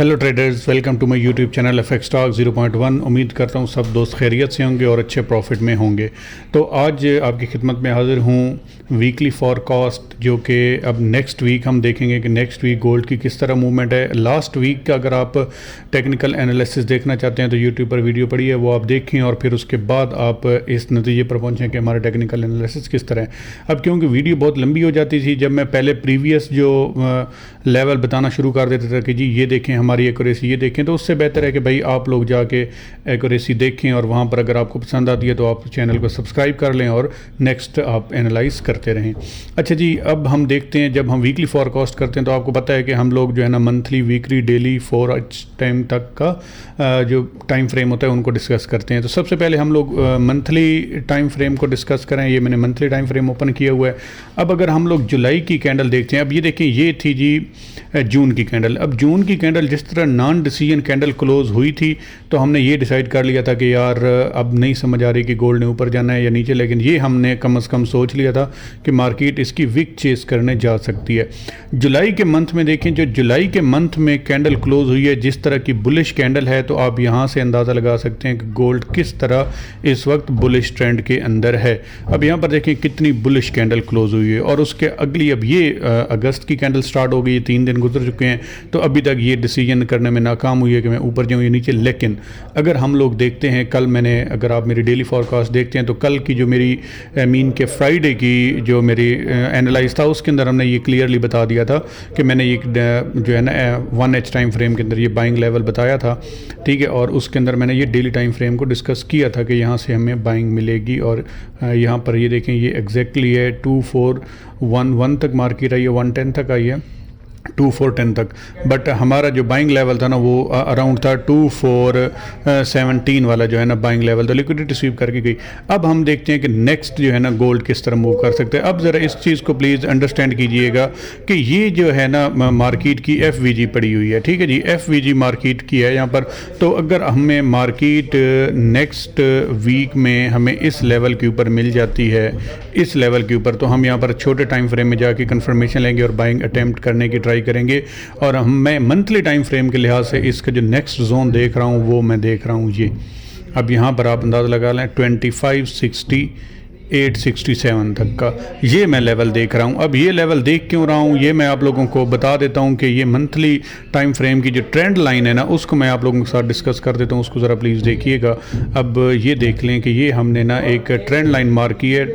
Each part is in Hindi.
Hello traders, welcome to my YouTube channel FX stock 0.1। उम्मीद करता हूँ सब दोस्त खैरियत से होंगे और अच्छे प्रॉफिट में होंगे। तो आज आपकी खिदमत में हाज़िर हूँ वीकली फॉरकास्ट, जो कि अब नेक्स्ट वीक हम देखेंगे कि नेक्स्ट वीक गोल्ड की किस तरह मूवमेंट है। लास्ट वीक का अगर आप टेक्निकल एनालिसिस देखना चाहते हैं तो यूट्यूब पर वीडियो पड़ी है, वो आप देखें और फिर उसके बाद आप इस नतीजे पर पहुँचें कि हमारा टेक्निकल एनालिसिस किस तरह है। अब क्योंकि वीडियो बहुत लंबी हो जाती थी, जब मैं पहले प्रीवियस जो लेवल बताना शुरू कर देता था कि जी ये देखें हमारी एक्यूरेसी, ये देखें, तो उससे बेहतर है कि भाई आप लोग जाके एक्यूरेसी देखें और वहाँ पर अगर आपको पसंद आती है तो आप चैनल को सब्सक्राइब कर लें और नेक्स्ट आप एनालाइज करते रहें। अच्छा जी, अब हम देखते हैं, जब हम वीकली फॉरकास्ट करते हैं तो आपको पता है कि हम लोग जो है ना मंथली, वीकली, डेली, 4 टाइम तक का जो टाइम फ्रेम होता है उनको डिस्कस करते हैं। तो सबसे पहले हम लोग मंथली टाइम फ्रेम को डिस्कस करें। ये मैंने मंथली टाइम फ्रेम ओपन किया हुआ है। अब अगर हम लोग जुलाई की कैंडल देखते हैं, अब ये देखें, ये थी जी जून की कैंडल। अब जून की कैंडल जिस तरह नॉन डिसीजन कैंडल क्लोज हुई थी तो हमने ये डिसाइड कर लिया था कि यार अब नहीं समझ आ रही कि गोल्ड ने ऊपर जाना है या नीचे, लेकिन ये हमने कम से कम सोच लिया था कि मार्केट इसकी विक चेस करने जा सकती है। जुलाई के मंथ में देखें, जो जुलाई के मंथ में कैंडल क्लोज हुई है जिस तरह की बुलिश कैंडल है, तो आप यहाँ से अंदाज़ा लगा सकते हैं कि गोल्ड किस तरह इस वक्त बुलिश ट्रेंड के अंदर है। अब यहाँ पर देखें कितनी बुलिश कैंडल क्लोज हुई है और उसके अगली अब ये अगस्त की कैंडल स्टार्ट हो गई, 3 दिन गुजर चुके हैं, तो अभी तक ये डिसीजन करने में नाकाम हुई है कि मैं ऊपर जाऊँ या नीचे। लेकिन अगर हम लोग देखते हैं, कल मैंने, अगर आप मेरी डेली फॉरकास्ट देखते हैं तो कल की जो मेरी मीन के फ्राइडे की जो मेरी एनालाइज था उसके अंदर हमने ये क्लियरली बता दिया था कि मैंने ये जो है ना 1H टाइम फ्रेम के अंदर ये बाइंग लेवल बताया था, ठीक है, और उसके अंदर मैंने ये डेली टाइम फ्रेम को डिस्कस किया था कि यहाँ से हमें बाइंग मिलेगी। और यहाँ पर ये देखें, ये एग्जैक्टली है 2411 तक मार्केट आई है, 110 तक आई है, 2410 तक। बट हमारा जो बाइंग लेवल था ना वो अराउंड था 2417 वाला जो है ना बाइंग लेवल, तो लिक्विडिटी स्वीप करके गई। अब हम देखते हैं कि नेक्स्ट जो है ना गोल्ड किस तरह मूव कर सकते हैं। अब ज़रा इस चीज़ को प्लीज़ अंडरस्टैंड कीजिएगा कि ये जो है ना मार्केट की FVG पड़ी हुई है, ठीक है जी, FVG मार्केट की है यहाँ पर। तो अगर हमें मार्केट नेक्स्ट वीक में हमें इस लेवल के ऊपर मिल जाती है, इस लेवल के ऊपर, तो हम यहाँ पर छोटे टाइम फ्रेम में जाके कंफर्मेशन लेंगे और बाइंग अटेम्प्ट करने की ट्राई करेंगे। और मैं मंथली टाइम फ्रेम के लिहाज से इसका जो नेक्स्ट जोन देख रहा हूँ वो मैं देख रहा हूँ ये, अब यहाँ पर आप अंदाज़ा लगा लें 256867 तक का ये मैं लेवल देख रहा हूँ। अब ये लेवल देख क्यों रहा हूँ ये मैं आप लोगों को बता देता हूँ कि ये मंथली टाइम फ्रेम की जो ट्रेंड लाइन है ना उसको मैं आप लोगों के साथ डिस्कस कर देता हूँ, उसको ज़रा प्लीज़ देखिएगा। अब ये देख लें कि ये हमने ना एक ट्रेंड लाइन मार्क की है,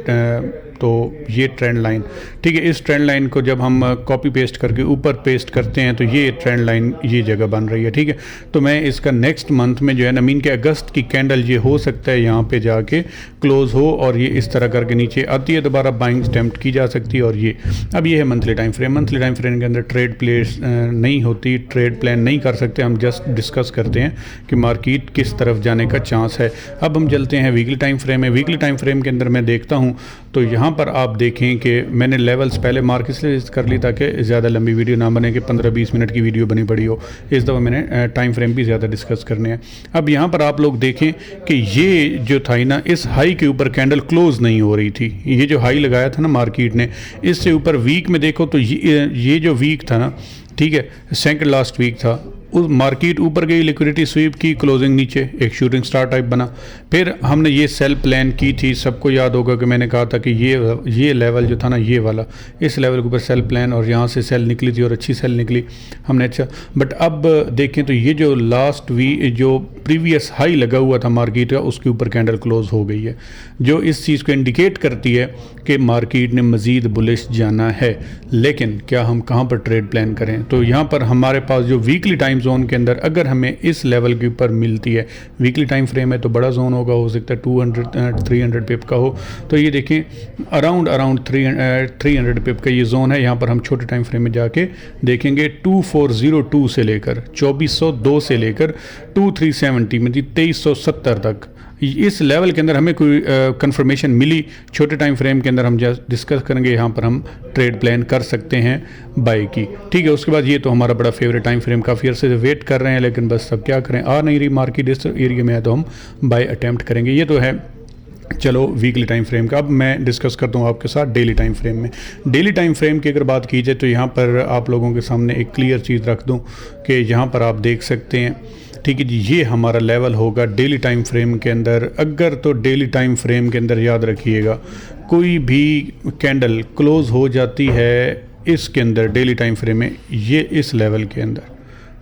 तो ये ट्रेंड लाइन, ठीक है, इस ट्रेंड लाइन को जब हम कॉपी पेस्ट करके ऊपर पेस्ट करते हैं तो ये ट्रेंड लाइन ये जगह बन रही है, ठीक है। तो मैं इसका नेक्स्ट मंथ में जो है ना मीन के अगस्त की कैंडल ये हो सकता है यहाँ पे जाके क्लोज हो और ये इस तरह करके नीचे आती है, दोबारा बाइंग अटेम्प्ट की जा सकती है। और ये अब ये है monthly time frame. Monthly time frame के अंदर ट्रेड प्लेस नहीं होती, ट्रेड प्लान नहीं कर सकते, हम जस्ट डिस्कस करते हैं कि मार्केट किस तरफ जाने का चांस है। अब हम चलते हैं वीकली टाइम फ्रेम में। वीकली टाइम फ्रेम के अंदर मैं देखता हूँ तो यहाँ पर आप देखें कि मैंने लेवल्स पहले मार्क इसलिए कर ली ताकि ज़्यादा लंबी वीडियो ना बने कि 15-20 मिनट की वीडियो बनी पड़ी हो। इस दफ़ा मैंने टाइम फ्रेम भी ज़्यादा डिस्कस करने हैं। अब यहाँ पर आप लोग देखें कि ये जो था ना, इस हाई के ऊपर कैंडल क्लोज नहीं हो रही थी। ये जो हाई लगाया था ना मार्केट ने, इससे ऊपर वीक में देखो तो ये जो वीक था ना, ठीक है, सेकंड लास्ट वीक था, उस मार्केट ऊपर गई, लिक्विडिटी स्वीप की, क्लोजिंग नीचे, एक शूटिंग स्टार टाइप बना। फिर हमने ये सेल प्लान की थी, सबको याद होगा कि मैंने कहा था कि ये लेवल जो था ना, ये वाला, इस लेवल के ऊपर सेल प्लान, और यहाँ से सेल निकली थी और अच्छी सेल निकली हमने। अच्छा, बट अब देखें तो ये जो लास्ट जो प्रीवियस हाई लगा हुआ था मार्केट का, उसके ऊपर कैंडल क्लोज हो गई है, जो इस चीज़ को इंडिकेट करती है कि मार्केट ने मज़ीद बुलिश जाना है। लेकिन क्या हम कहाँ पर ट्रेड प्लान करें? तो यहाँ पर हमारे पास जो वीकली टाइम जोन के अंदर अगर हमें इस लेवल के ऊपर मिलती है, वीकली टाइम फ्रेम है तो बड़ा जोन होगा, हो सकता है 200-300 पिप का हो। तो ये देखें अराउंड 300 पिप का ये जोन है। यहाँ पर हम छोटे टाइम फ्रेम में जाके देखेंगे 2402 से लेकर 2402 से लेकर 2370 में 2370 तक, इस लेवल के अंदर हमें कोई कंफर्मेशन मिली छोटे टाइम फ्रेम के अंदर, हम डिस्कस करेंगे, यहाँ पर हम ट्रेड प्लान कर सकते हैं बाई की, ठीक है। उसके बाद ये तो हमारा बड़ा फेवरेट टाइम फ्रेम, काफ़ी अर्से से वेट कर रहे हैं, लेकिन बस अब क्या करें, आ नहीं रही मार्केट इस एरिया में है तो हम बाई अटैम्प्ट करेंगे। ये तो है चलो वीकली टाइम फ्रेम का अब मैं डिस्कस करता हूँ आपके साथ डेली टाइम फ्रेम में। डेली टाइम फ्रेम की अगर बात की जाए तो यहाँ पर आप लोगों के सामने एक क्लियर चीज़ रख दूँ कि यहाँ पर आप देख सकते हैं, ठीक है जी, ये हमारा लेवल होगा डेली टाइम फ्रेम के अंदर। अगर तो डेली टाइम फ्रेम के अंदर याद रखिएगा कोई भी कैंडल क्लोज़ हो जाती है इसके अंदर डेली टाइम फ्रेम में, ये इस लेवल के अंदर,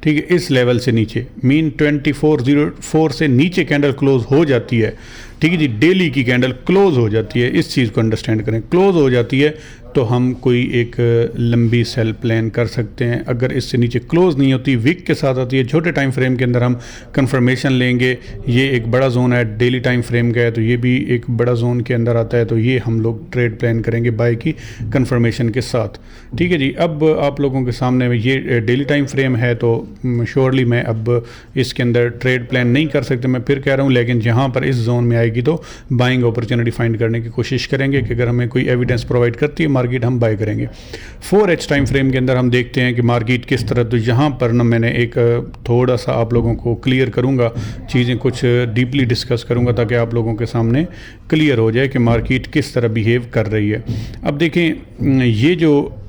ठीक है, इस लेवल से नीचे मीन 2404 से नीचे कैंडल क्लोज हो जाती है, ठीक है जी, डेली की कैंडल क्लोज हो जाती है, इस चीज़ को अंडरस्टैंड करें। क्लोज हो जाती है तो हम कोई एक लंबी सेल प्लान कर सकते हैं। अगर इससे नीचे क्लोज नहीं होती, विक के साथ आती है, छोटे टाइम फ्रेम के अंदर हम कंफर्मेशन लेंगे। ये एक बड़ा जोन है, डेली टाइम फ्रेम का है तो ये भी एक बड़ा जोन के अंदर आता है, तो ये हम लोग ट्रेड प्लान करेंगे बाय की कंफर्मेशन के साथ, ठीक है जी। अब आप लोगों के सामने में ये डेली टाइम फ्रेम है तो श्योरली मैं अब इसके अंदर ट्रेड प्लान नहीं कर सकते, मैं फिर कह रहा हूँ, लेकिन जहाँ पर इस जोन में आएगी तो बाइंग अपॉर्चुनिटी फाइंड करने की कोशिश करेंगे कि अगर हमें कोई एविडेंस प्रोवाइड करती है मार्केट, हम बाय करेंगे। 4H टाइम फ्रेम के अंदर हम देखते हैं कि मार्केट किस तरह, तो यहाँ पर ना मैंने एक थोड़ा सा आप लोगों को क्लियर करूँगा, चीज़ें कुछ डीपली डिस्कस करूँगा ताकि आप लोगों के सामने क्लियर हो जाए कि मार्केट किस तरह बिहेव कर रही है। अब देखें ये जो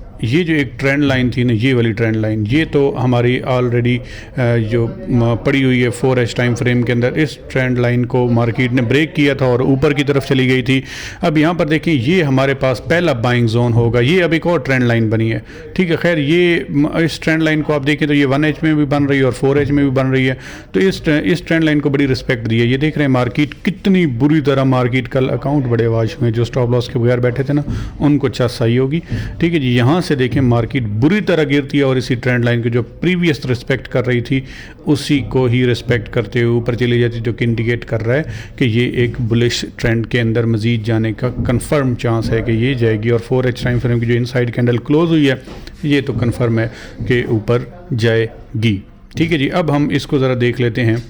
एक ट्रेंड लाइन थी ना, ये वाली ट्रेंड लाइन, ये तो हमारी ऑलरेडी जो पड़ी हुई है 4H टाइम फ्रेम के अंदर, इस ट्रेंड लाइन को मार्केट ने ब्रेक किया था और ऊपर की तरफ चली गई थी। अब यहाँ पर देखें ये हमारे पास पहला बाइंग जोन होगा, ये अब एक और ट्रेंड लाइन बनी है, ठीक है। खैर ये इस ट्रेंड लाइन को आप देखें तो ये 1H में भी बन रही है और 4H में भी बन रही है, तो इस ट्रेंड लाइन को बड़ी रिस्पेक्ट दी है। ये देख रहे हैं मार्केट कितनी बुरी तरह, मार्केट कल अकाउंट बड़े वाश हुए, जो स्टॉप लॉस के बगैर बैठे थे ना उनको चस आई होगी, ठीक है जी। यहाँ से देखें मार्केट बुरी तरह गिरती है और इसी ट्रेंड लाइन को जो प्रीवियस रिस्पेक्ट कर रही थी उसी को ही रिस्पेक्ट करते हुए ऊपर चली जाती, जो कि इंडिकेट कर रहा है कि ये एक बुलिश ट्रेंड के अंदर मजीद जाने का कंफर्म चांस है कि ये जाएगी। और 4H टाइम फ्रेम की जो इनसाइड कैंडल क्लोज हुई है ये तो कंफर्म है कि ऊपर जाएगी, ठीक है जी। अब हम इसको ज़रा देख लेते हैं,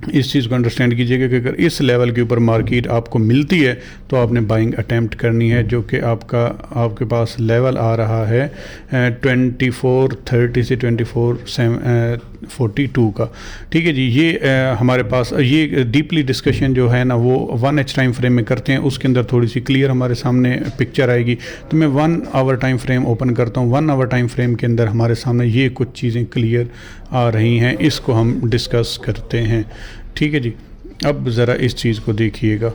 इस चीज़ को अंडरस्टैंड कीजिएगा कि अगर इस लेवल के ऊपर मार्केट आपको मिलती है तो आपने बाइंग अटैम्प्ट करनी है, जो कि आपके पास लेवल आ रहा है 2430 से 2442 का, ठीक है जी। ये हमारे पास ये डीपली डिस्कशन जो है ना वो 1H टाइम फ्रेम में करते हैं, उसके अंदर थोड़ी सी क्लियर हमारे सामने पिक्चर आएगी। तो मैं 1 आवर टाइम फ्रेम ओपन करता हूँ। 1 आवर टाइम फ्रेम के अंदर हमारे सामने ये कुछ चीज़ें क्लियर आ रही हैं, इसको हम डिस्कस करते हैं, ठीक है जी। अब ज़रा इस चीज़ को देखिएगा,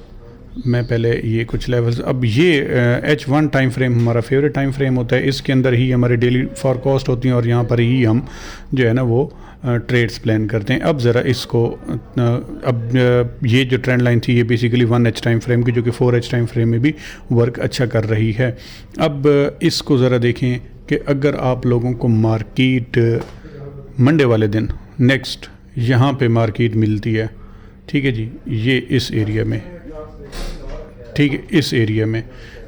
मैं पहले ये कुछ लेवल्स, अब ये H1 टाइम फ्रेम हमारा फेवरेट टाइम फ्रेम होता है, इसके अंदर ही हमारे डेली फॉरकास्ट होती हैं और यहाँ पर ही हम जो है ना वो ट्रेड्स प्लान करते हैं। अब ज़रा इसको अब ये जो ट्रेंड लाइन थी ये बेसिकली 1H टाइम फ्रेम की, जो कि 4H टाइम फ्रेम में भी वर्क अच्छा कर रही है। अब इसको ज़रा देखें कि अगर आप लोगों को मार्केट मंडे वाले दिन नेक्स्ट यहाँ पे मार्केट मिलती है, ठीक है जी, ये इस एरिया में, ठीक है, इस एरिया में,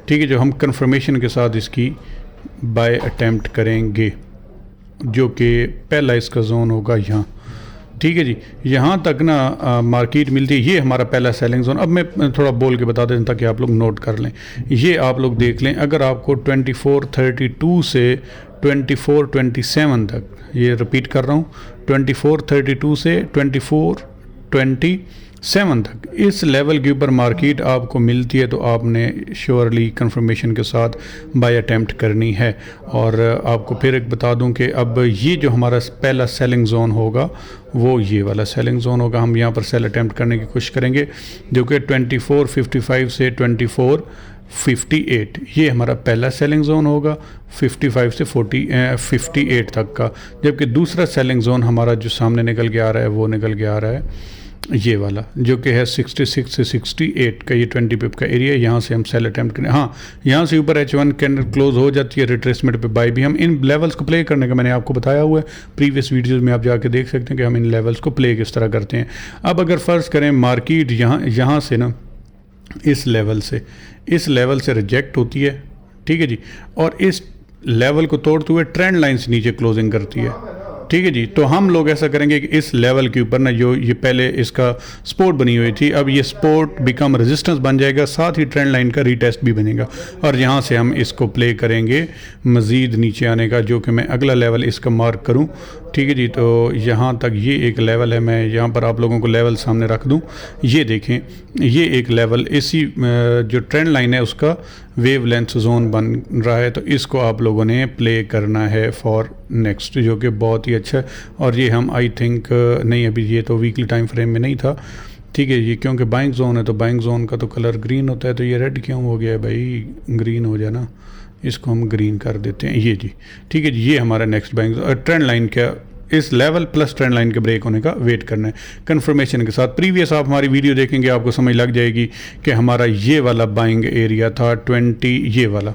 ठीक है, जो हम कंफर्मेशन के साथ इसकी बाय अटेम्प्ट करेंगे, जो कि पहला इसका जोन होगा यहाँ, ठीक है जी। यहाँ तक ना मार्केट मिलती है, ये हमारा पहला सेलिंग जोन। अब मैं थोड़ा बोल के बता दें ताकि आप लोग नोट कर लें, ये आप लोग देख लें। अगर आपको 2432 से 2427 तक, ये रिपीट कर रहा हूँ, 2432 से 2427 तक इस लेवल के ऊपर मार्केट आपको मिलती है तो आपने श्योरली कंफर्मेशन के साथ बाय अटेम्प्ट करनी है। और आपको फिर एक बता दूं कि अब ये जो हमारा पहला सेलिंग जोन होगा वो ये वाला सेलिंग जोन होगा। हम यहाँ पर सेल अटेम्प्ट करने की कोशिश करेंगे, जो कि 2455 से 2458, ये हमारा पहला सेलिंग जोन होगा 55 से 58 तक का। जबकि दूसरा सेलिंग जोन हमारा जो सामने निकल के आ रहा है वो निकल के आ रहा है ये वाला, जो कि है 66 से 68 का, ये 20 पिप का एरिया। यहाँ से हम सेल अटेम्प्ट करें। हाँ, यहाँ से ऊपर H1 कैंडल क्लोज हो जाती है, रिट्रेसमेंट पे बाय भी। हम इन लेवल्स को प्ले करने का मैंने आपको बताया हुआ है प्रीवियस वीडियोस में, आप जाके देख सकते हैं कि हम इन लेवल्स को प्ले किस तरह करते हैं। अब अगर फ़र्ज़ करें मार्केट यहाँ से ना इस लेवल से रिजेक्ट होती है, ठीक है जी, और इस लेवल को तोड़ते हुए ट्रेंड लाइन से नीचे क्लोजिंग करती है, ठीक है जी, तो हम लोग ऐसा करेंगे कि इस लेवल के ऊपर ना जो ये पहले इसका सपोर्ट बनी हुई थी, अब ये सपोर्ट बिकम रेजिस्टेंस बन जाएगा, साथ ही ट्रेंड लाइन का रीटेस्ट भी बनेगा और यहाँ से हम इसको प्ले करेंगे मज़ीद नीचे आने का, जो कि मैं अगला लेवल इसका मार्क करूँ ठीक है जी। तो यहाँ तक ये एक लेवल है, मैं यहाँ पर आप लोगों को लेवल सामने रख दूँ। ये देखें, ये एक लेवल इसी जो ट्रेंड लाइन है उसका वेव लेंथ जोन बन रहा है। तो इसको आप लोगों ने प्ले करना है फॉर नेक्स्ट, जो कि बहुत ही अच्छा है। और ये हम आई थिंक नहीं, अभी ये तो वीकली टाइम फ्रेम में नहीं था, ठीक है। ये क्योंकि बाइंग जोन है तो बाइंग जोन का तो कलर ग्रीन होता है, तो ये रेड क्यों हो गया है भाई, ग्रीन हो जाए ना, इसको हम ग्रीन कर देते हैं। ये जी ठीक है जी, ये हमारा नेक्स्ट बाइंग ट्रेंड लाइन का इस लेवल प्लस ट्रेंड लाइन के ब्रेक होने का वेट करना है कंफर्मेशन के साथ। प्रीवियस आप हमारी वीडियो देखेंगे आपको समझ लग जाएगी कि हमारा ये वाला बाइंग एरिया था 20, ये वाला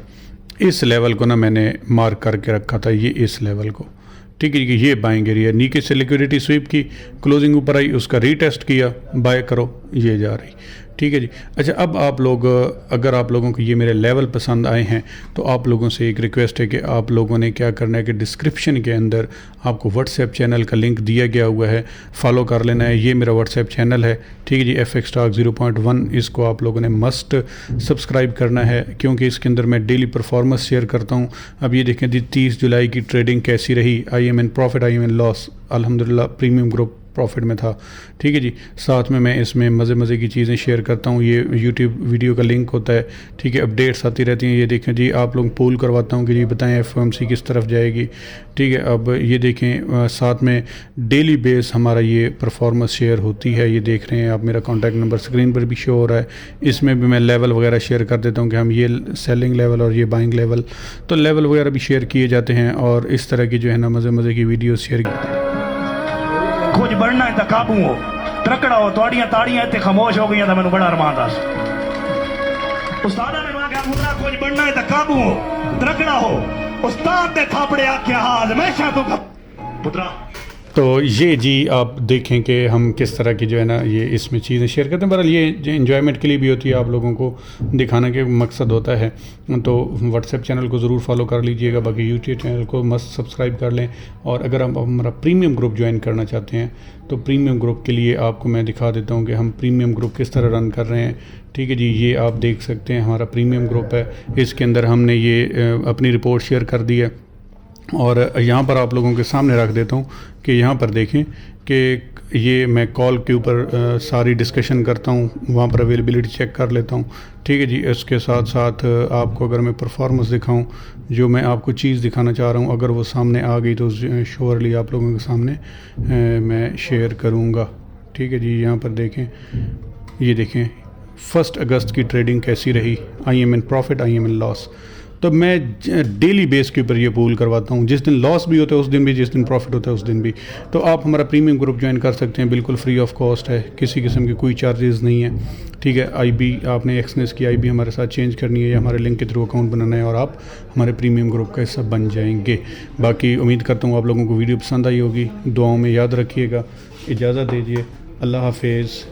इस लेवल को ना मैंने मार्क करके रखा था, ये इस लेवल को, ठीक है। ये बाइंग एरिया, नीचे से लिक्विडिटी स्वीप की, क्लोजिंग ऊपर आई, उसका रीटेस्ट किया, बाय करो, ये जा रही, ठीक है जी। अच्छा, अब आप लोग अगर आप लोगों को ये मेरे लेवल पसंद आए हैं तो आप लोगों से एक रिक्वेस्ट है कि आप लोगों ने क्या करना है कि डिस्क्रिप्शन के अंदर आपको व्हाट्सएप चैनल का लिंक दिया गया हुआ है, फॉलो कर लेना है। ये मेरा व्हाट्सएप चैनल है, ठीक है जी, FX Talk 0.1। इसको आप लोगों ने मस्ट सब्सक्राइब करना है, क्योंकि इसके अंदर मैं डेली परफॉर्मेंस शेयर करता हूँ। अब ये देखें जी 30 जुलाई की ट्रेडिंग कैसी रही, I am in profit, I am in loss, अल्हम्दुलिल्लाह प्रीमियम ग्रुप प्रॉफिट में था, ठीक है जी। साथ में मैं इसमें मज़े की चीज़ें शेयर करता हूँ, ये यूट्यूब वीडियो का लिंक होता है, ठीक है, अपडेट्स आती रहती हैं। ये देखें जी, आप लोग पोल करवाता हूँ कि जी बताएं FOMC किस तरफ जाएगी, ठीक है। अब ये देखें साथ में डेली बेस हमारा ये परफॉर्मेंस शेयर होती है, ये देख रहे हैं आप, मेरा कॉन्टैक्ट नंबर स्क्रीन पर भी शो हो रहा है। इसमें भी मैं लेवल वगैरह शेयर कर देता हूँ कि हम ये सेलिंग लेवल और ये बाइंग लेवल, तो लेवल वगैरह भी शेयर किए जाते हैं। और इस तरह की जो है ना मज़े की वीडियो शेयर कुछ बढ़ना है तो काबू हो, त्रकड़ा हो, तुहाड़ियां ताड़ियां इतने खामोश हो गई तो मैंने बड़ा अरमान था। उस्ताद ने मैं क्या पुत्रा, कुछ बढ़ना है तो काबू हो, त्रकड़ा हो, उस्ताद ने थापड़े आख्या हाल हमेशा तू पुत्रा। तो ये जी आप देखें कि हम किस तरह की जो है ना ये इसमें चीज़ें शेयर करते हैं। बहरहाल ये इन्जॉयमेंट के लिए भी होती है, आप लोगों को दिखाने के मकसद होता है। तो व्हाट्सएप चैनल को ज़रूर फॉलो कर लीजिएगा, बाकी यूट्यूब चैनल को मस्त सब्सक्राइब कर लें। और अगर हम हमारा प्रीमियम ग्रुप ज्वाइन करना चाहते हैं तो प्रीमियम ग्रुप के लिए आपको मैं दिखा देता हूँ कि हम प्रीमियम ग्रुप किस तरह रन कर रहे हैं, ठीक है जी। ये आप देख सकते हैं हमारा प्रीमियम ग्रुप है, इसके अंदर हमने ये अपनी रिपोर्ट शेयर कर दी है। और यहाँ पर आप लोगों के सामने रख देता हूँ कि यहाँ पर देखें कि ये मैं कॉल के ऊपर सारी डिस्कशन करता हूँ, वहाँ पर अवेलेबिलिटी चेक कर लेता हूँ, ठीक है जी। इसके साथ साथ आपको अगर मैं परफॉर्मेंस दिखाऊँ, जो मैं आपको चीज़ दिखाना चाह रहा हूँ, अगर वो सामने आ गई तो श्योरली आप लोगों के सामने मैं शेयर करूँगा, ठीक है जी। यहाँ पर देखें, ये देखें 1 अगस्त की ट्रेडिंग कैसी रही, I am in profit, I am in loss. तो मैं डेली बेस के ऊपर ये पूल करवाता हूँ, जिस दिन लॉस भी होता है उस दिन भी, जिस दिन प्रॉफिट होता है उस दिन भी। तो आप हमारा प्रीमियम ग्रुप ज्वाइन कर सकते हैं, बिल्कुल फ्री ऑफ कॉस्ट है, किसी किस्म की कोई चार्जेस नहीं है, ठीक है। IB आपने एक्सनेस की IB हमारे साथ चेंज करनी है या हमारे लिंक के थ्रू अकाउंट बनाना है और आप हमारे प्रीमियम ग्रुप का हिस्सा बन जाएंगे। बाकी उम्मीद करता हूँ आप लोगों को वीडियो पसंद आई होगी, दुआओं में याद रखिएगा। इजाज़त दीजिए, अल्लाह हाफिज़।